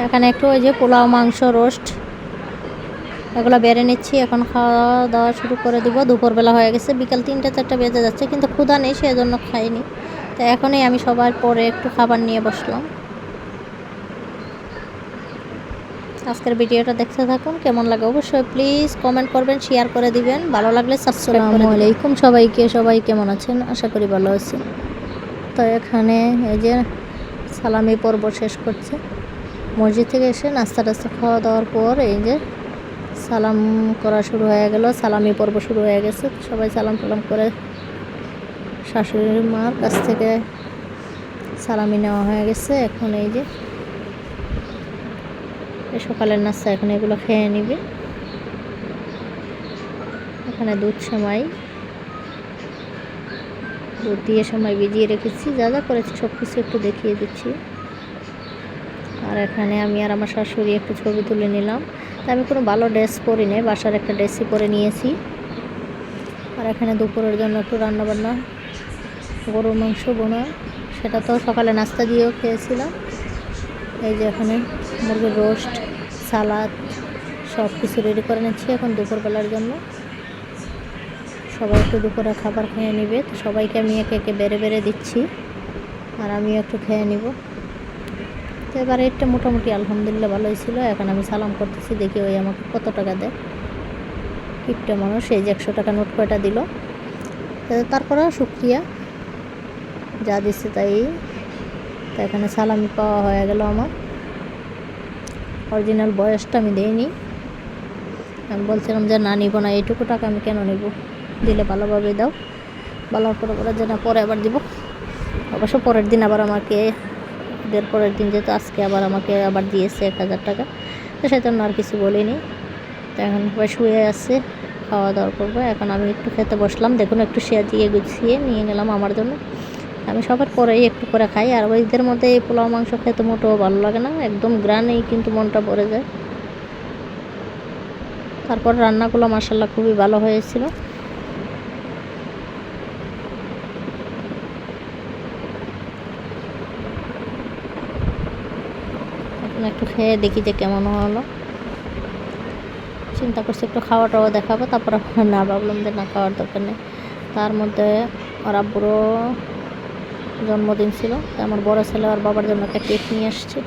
এখানে একটু ওই যে পোলাও, মাংস, রোস্ট এগুলো বেড়ে নিচ্ছি। এখন খাওয়া দাওয়া শুরু করে দিব। দুপুরবেলা হয়ে গেছে, বিকাল 3-4 বেজে যাচ্ছে, কিন্তু ক্ষুধা নেই, সেজন্য খাইনি। তো এখনই আমি সবার পরে একটু খাবার নিয়ে বসলাম। আজকের ভিডিওটা দেখতে থাকুন, কেমন লাগে অবশ্যই প্লিজ কমেন্ট করবেন, শেয়ার করে দিবেন, ভালো লাগলে সাবস্ক্রাইব করে দিবেন। আসসালামু আলাইকুম সবাইকে, সবাই কেমন আছেন? আশা করি ভালো আছেন। তো এখানে এই যে সালামি পর্ব শেষ করছে। মসজিদ থেকে এসে নাস্তা টাস্তা খাওয়া দাওয়ার পর এই যে সালাম করা শুরু হয়ে গেল, সালামি পর্ব শুরু হয়ে গেছে। সবাই সালাম টালাম করে শাশুড়ি মার কাছ থেকে সালামি নেওয়া হয়ে গেছে। এখন এই যে সকালের নাস্তা, এখন এগুলো খেয়ে নিবে। এখানে দুধ দিয়ে সেমাই ভিজিয়ে রেখেছি, যা যা করেছি সব কিছু একটু দেখিয়ে দিচ্ছি। আর এখানে আমি আর আমার শাশুড়ি একটু ছবি তুলে নিলাম। তা আমি কোনো ভালো ড্রেস পরি নাই, বাসার একটা ড্রেসই পরে নিয়েছি। আর এখানে দুপুরের জন্য একটু রান্নাবান্না, গরুর মাংস বোনা, সেটা তো সকালে নাস্তা দিয়েও খেয়েছিলাম। এই যে এখানে মুরগির রোস্ট, সালাদ সব কিছু রেডি করে নিচ্ছি এখন দুপুরবেলার জন্য। সবাই একটু দুপুরে খাবার খেয়ে নেবে, তো সবাইকে আমি একে একে বেড়ে বেড়ে দিচ্ছি, আর আমিও একটু খেয়ে নিব। তো এবার এটা মোটামুটি আলহামদুলিল্লাহ ভালোই ছিল। এখন আমি সালাম করতেছি, দেখি ওই আমাকে কত টাকা দেয়। কিপটা মানুষ, এই যে 100 টাকা নোট কয়টা দিল। তারপরেও শুক্রিয়া, যা দিচ্ছে তাই। তো এখানে সালামি পাওয়া হয়ে গেল আমার। অরিজিনাল বয়সটা আমি দিইনি, আমি বলছিলাম যে না নিব না, এইটুকু টাকা আমি কেন নেব, দিলে ভালোভাবে দাও, ভালো করে বলে যে না পরে আবার দিব। অবশ্য পরের দিন আবার আমাকে, পরের দিন যেহেতু আজকে আবার আমাকে আবার দিয়েছে 1000 টাকা, তো সেজন্য আর কিছু বলিনি। তো এখন সবাই শুয়ে আছে, খাওয়া দাওয়া করবো। এখন আমি একটু খেতে বসলাম, দেখুন একটু দিয়ে গুছিয়ে নিয়ে নিলাম আমার জন্য। আমি সবার পরেই একটু করে খাই, আর ওইদের মধ্যে এই পোলাও মাংস খেতে মোটেও ভালো লাগে না, একদম গ্রানেই কিন্তু মনটা ভরে যায়। তারপর রান্নাগুলো মাশাআল্লাহ খুবই ভালো হয়েছিল। এখন একটু খেয়ে দেখি যে কেমন হলো। চিন্তা করছি একটু খাওয়া টাওয়া দেখাবো, তারপর না ভাবলাম যে না খাওয়ার দরকার নেই। তার মধ্যে ওর আব্বুরও জন্মদিন ছিল, আমার বড় ছেলে আর বাবার জন্য একটা কেক নিয়ে আসছে।